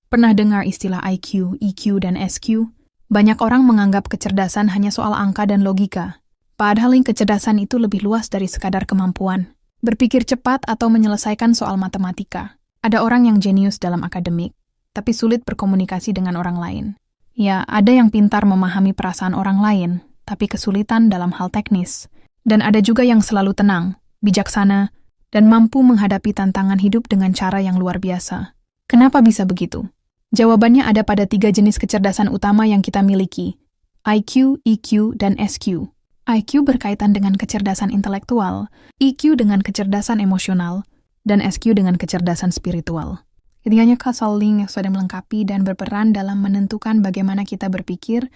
Pernah dengar istilah IQ, EQ, dan SQ? Banyak orang menganggap kecerdasan hanya soal angka dan logika. Padahal kecerdasan itu lebih luas dari sekadar kemampuan berpikir cepat atau menyelesaikan soal matematika. Ada orang yang jenius dalam akademik, tapi sulit berkomunikasi dengan orang lain. Ya, ada yang pintar memahami perasaan orang lain, tapi kesulitan dalam hal teknis. Dan ada juga yang selalu tenang, bijaksana, dan mampu menghadapi tantangan hidup dengan cara yang luar biasa. Kenapa bisa begitu? Jawabannya ada pada 3 jenis kecerdasan utama yang kita miliki: IQ, EQ, dan SQ. IQ berkaitan dengan kecerdasan intelektual, EQ dengan kecerdasan emosional, dan SQ dengan kecerdasan spiritual. Ketiganya saling yang sudah melengkapi dan berperan dalam menentukan bagaimana kita berpikir,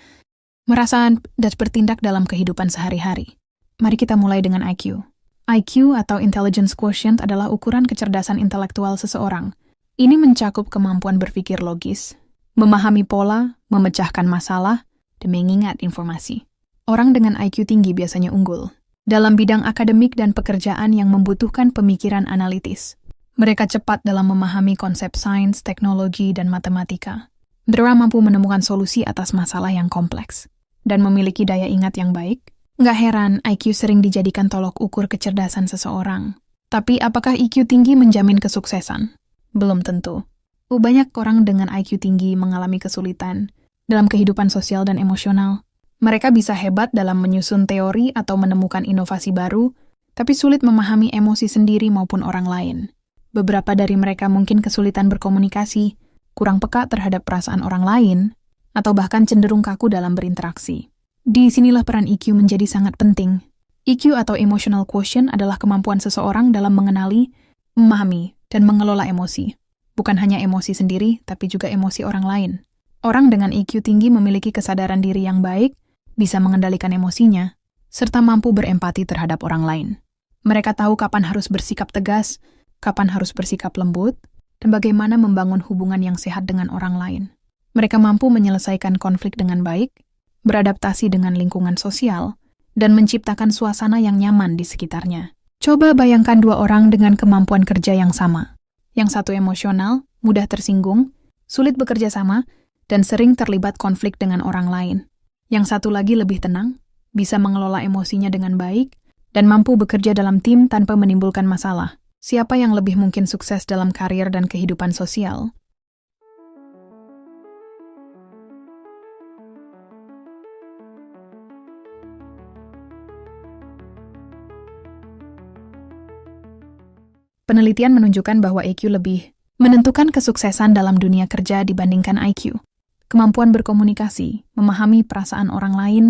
merasa, dan bertindak dalam kehidupan sehari-hari. Mari kita mulai dengan IQ. IQ atau Intelligence Quotient adalah ukuran kecerdasan intelektual seseorang. Ini mencakup kemampuan berpikir logis, memahami pola, memecahkan masalah, dan mengingat informasi. Orang dengan IQ tinggi biasanya unggul dalam bidang akademik dan pekerjaan yang membutuhkan pemikiran analitis. Mereka cepat dalam memahami konsep sains, teknologi, dan matematika. Mereka mampu menemukan solusi atas masalah yang kompleks dan memiliki daya ingat yang baik. Nggak heran IQ sering dijadikan tolok ukur kecerdasan seseorang. Tapi apakah IQ tinggi menjamin kesuksesan? Belum tentu. Banyak orang dengan IQ tinggi mengalami kesulitan dalam kehidupan sosial dan emosional. Mereka bisa hebat dalam menyusun teori atau menemukan inovasi baru, tapi sulit memahami emosi sendiri maupun orang lain. Beberapa dari mereka mungkin kesulitan berkomunikasi, kurang peka terhadap perasaan orang lain, atau bahkan cenderung kaku dalam berinteraksi. Di sinilah peran EQ menjadi sangat penting. EQ atau Emotional Quotient adalah kemampuan seseorang dalam mengenali, memahami, dan mengelola emosi. Bukan hanya emosi sendiri, tapi juga emosi orang lain. Orang dengan EQ tinggi memiliki kesadaran diri yang baik, bisa mengendalikan emosinya, serta mampu berempati terhadap orang lain. Mereka tahu kapan harus bersikap tegas, kapan harus bersikap lembut, dan bagaimana membangun hubungan yang sehat dengan orang lain. Mereka mampu menyelesaikan konflik dengan baik, beradaptasi dengan lingkungan sosial, dan menciptakan suasana yang nyaman di sekitarnya. Coba bayangkan 2 orang dengan kemampuan kerja yang sama. Yang satu emosional, mudah tersinggung, sulit bekerja sama, dan sering terlibat konflik dengan orang lain. Yang satu lagi lebih tenang, bisa mengelola emosinya dengan baik, dan mampu bekerja dalam tim tanpa menimbulkan masalah. Siapa yang lebih mungkin sukses dalam karir dan kehidupan sosial? Penelitian menunjukkan bahwa EQ lebih menentukan kesuksesan dalam dunia kerja dibandingkan IQ. Kemampuan berkomunikasi, memahami perasaan orang lain,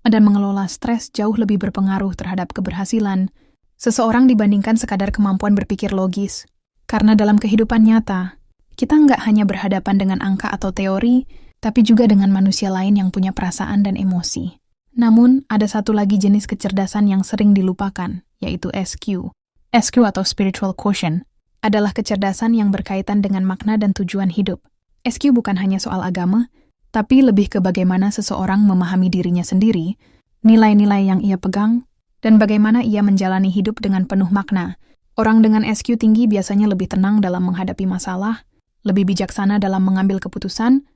dan mengelola stres jauh lebih berpengaruh terhadap keberhasilan seseorang dibandingkan sekadar kemampuan berpikir logis. Karena dalam kehidupan nyata, kita nggak hanya berhadapan dengan angka atau teori, tapi juga dengan manusia lain yang punya perasaan dan emosi. Namun, ada satu lagi jenis kecerdasan yang sering dilupakan, yaitu SQ. SQ atau Spiritual Quotient adalah kecerdasan yang berkaitan dengan makna dan tujuan hidup. SQ bukan hanya soal agama, tapi lebih ke bagaimana seseorang memahami dirinya sendiri, nilai-nilai yang ia pegang, dan bagaimana ia menjalani hidup dengan penuh makna. Orang dengan SQ tinggi biasanya lebih tenang dalam menghadapi masalah, lebih bijaksana dalam mengambil keputusan,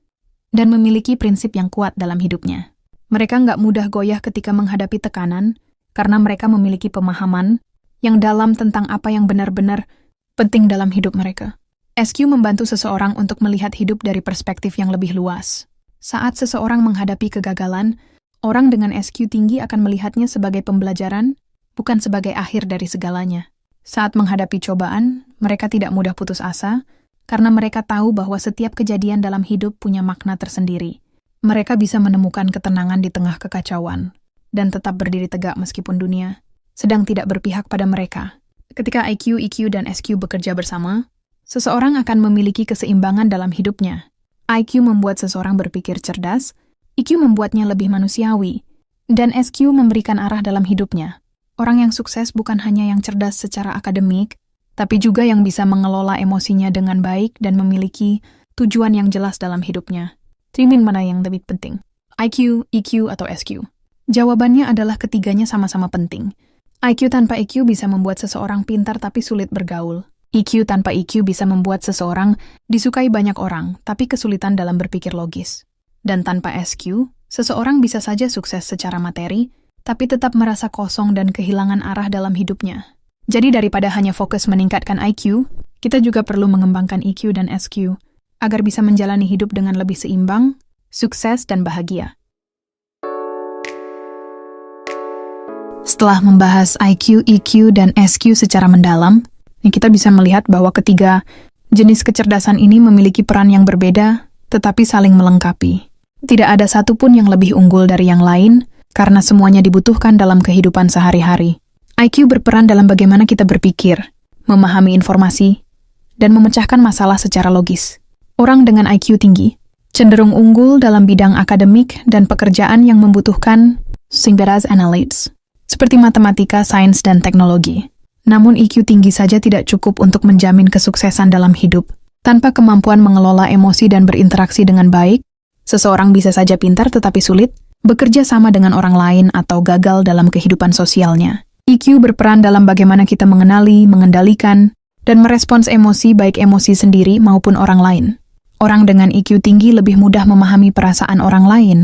dan memiliki prinsip yang kuat dalam hidupnya. Mereka nggak mudah goyah ketika menghadapi tekanan, karena mereka memiliki pemahaman yang dalam tentang apa yang benar-benar penting dalam hidup mereka. SQ membantu seseorang untuk melihat hidup dari perspektif yang lebih luas. Saat seseorang menghadapi kegagalan, orang dengan SQ tinggi akan melihatnya sebagai pembelajaran, bukan sebagai akhir dari segalanya. Saat menghadapi cobaan, mereka tidak mudah putus asa, karena mereka tahu bahwa setiap kejadian dalam hidup punya makna tersendiri. Mereka bisa menemukan ketenangan di tengah kekacauan, dan tetap berdiri tegak meskipun dunia sedang tidak berpihak pada mereka. Ketika IQ, EQ, dan SQ bekerja bersama, seseorang akan memiliki keseimbangan dalam hidupnya. IQ membuat seseorang berpikir cerdas, EQ membuatnya lebih manusiawi, dan SQ memberikan arah dalam hidupnya. Orang yang sukses bukan hanya yang cerdas secara akademik, tapi juga yang bisa mengelola emosinya dengan baik dan memiliki tujuan yang jelas dalam hidupnya. Trimin mana yang lebih penting? IQ, EQ, atau SQ? Jawabannya adalah ketiganya sama-sama penting. IQ tanpa EQ bisa membuat seseorang pintar tapi sulit bergaul. EQ tanpa EQ bisa membuat seseorang disukai banyak orang, tapi kesulitan dalam berpikir logis. Dan tanpa SQ, seseorang bisa saja sukses secara materi, tapi tetap merasa kosong dan kehilangan arah dalam hidupnya. Jadi daripada hanya fokus meningkatkan IQ, kita juga perlu mengembangkan EQ dan SQ, agar bisa menjalani hidup dengan lebih seimbang, sukses, dan bahagia. Setelah membahas IQ, EQ, dan SQ secara mendalam, kita bisa melihat bahwa ketiga jenis kecerdasan ini memiliki peran yang berbeda, tetapi saling melengkapi. Tidak ada satupun yang lebih unggul dari yang lain, karena semuanya dibutuhkan dalam kehidupan sehari-hari. IQ berperan dalam bagaimana kita berpikir, memahami informasi, dan memecahkan masalah secara logis. Orang dengan IQ tinggi cenderung unggul dalam bidang akademik dan pekerjaan yang membutuhkan singberas analytics, seperti matematika, sains, dan teknologi. Namun EQ tinggi saja tidak cukup untuk menjamin kesuksesan dalam hidup. Tanpa kemampuan mengelola emosi dan berinteraksi dengan baik, seseorang bisa saja pintar tetapi sulit, bekerja sama dengan orang lain atau gagal dalam kehidupan sosialnya. EQ berperan dalam bagaimana kita mengenali, mengendalikan, dan merespons emosi baik emosi sendiri maupun orang lain. Orang dengan EQ tinggi lebih mudah memahami perasaan orang lain,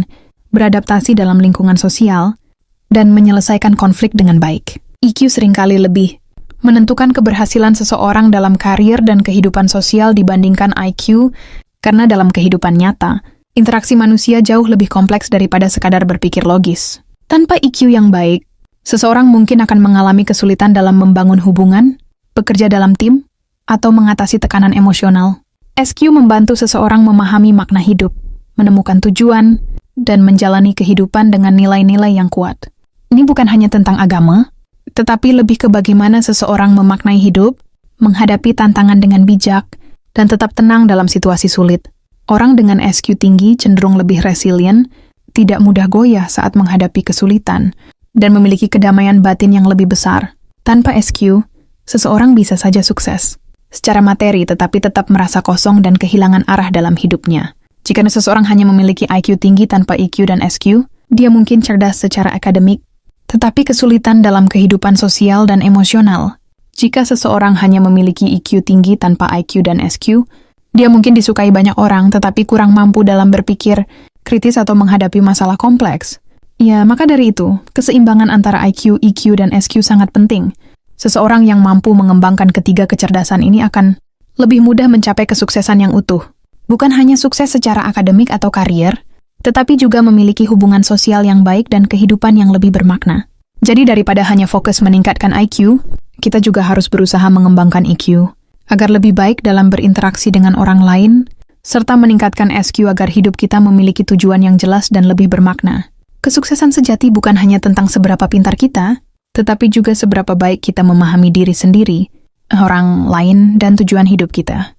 beradaptasi dalam lingkungan sosial, dan menyelesaikan konflik dengan baik. EQ seringkali lebih menentukan keberhasilan seseorang dalam karir dan kehidupan sosial dibandingkan IQ, karena dalam kehidupan nyata, interaksi manusia jauh lebih kompleks daripada sekadar berpikir logis. Tanpa EQ yang baik, seseorang mungkin akan mengalami kesulitan dalam membangun hubungan, bekerja dalam tim, atau mengatasi tekanan emosional. SQ membantu seseorang memahami makna hidup, menemukan tujuan, dan menjalani kehidupan dengan nilai-nilai yang kuat. Ini bukan hanya tentang agama, tetapi lebih ke bagaimana seseorang memaknai hidup, menghadapi tantangan dengan bijak, dan tetap tenang dalam situasi sulit. Orang dengan SQ tinggi cenderung lebih resilient, tidak mudah goyah saat menghadapi kesulitan, dan memiliki kedamaian batin yang lebih besar. Tanpa SQ, seseorang bisa saja sukses secara materi tetapi tetap merasa kosong dan kehilangan arah dalam hidupnya. Jika seseorang hanya memiliki IQ tinggi tanpa EQ dan SQ, dia mungkin cerdas secara akademik, tetapi kesulitan dalam kehidupan sosial dan emosional. Jika seseorang hanya memiliki EQ tinggi tanpa IQ dan SQ, dia mungkin disukai banyak orang tetapi kurang mampu dalam berpikir kritis atau menghadapi masalah kompleks. Ya, maka dari itu, keseimbangan antara IQ, EQ, dan SQ sangat penting. Seseorang yang mampu mengembangkan ketiga kecerdasan ini akan lebih mudah mencapai kesuksesan yang utuh. Bukan hanya sukses secara akademik atau karier, tetapi juga memiliki hubungan sosial yang baik dan kehidupan yang lebih bermakna. Jadi daripada hanya fokus meningkatkan IQ, kita juga harus berusaha mengembangkan EQ, agar lebih baik dalam berinteraksi dengan orang lain, serta meningkatkan SQ agar hidup kita memiliki tujuan yang jelas dan lebih bermakna. Kesuksesan sejati bukan hanya tentang seberapa pintar kita, tetapi juga seberapa baik kita memahami diri sendiri, orang lain, dan tujuan hidup kita.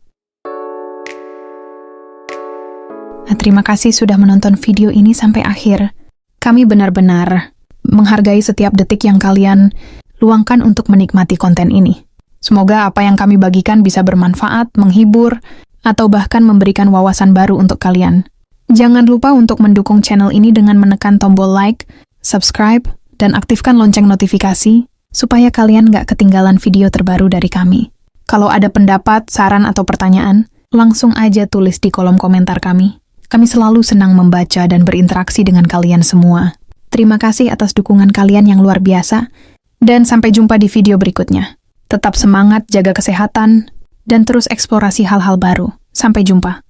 Terima kasih sudah menonton video ini sampai akhir. Kami benar-benar menghargai setiap detik yang kalian luangkan untuk menikmati konten ini. Semoga apa yang kami bagikan bisa bermanfaat, menghibur, atau bahkan memberikan wawasan baru untuk kalian. Jangan lupa untuk mendukung channel ini dengan menekan tombol like, subscribe, dan aktifkan lonceng notifikasi, supaya kalian nggak ketinggalan video terbaru dari kami. Kalau ada pendapat, saran, atau pertanyaan, langsung aja tulis di kolom komentar kami. Kami selalu senang membaca dan berinteraksi dengan kalian semua. Terima kasih atas dukungan kalian yang luar biasa, dan sampai jumpa di video berikutnya. Tetap semangat, jaga kesehatan, dan terus eksplorasi hal-hal baru. Sampai jumpa.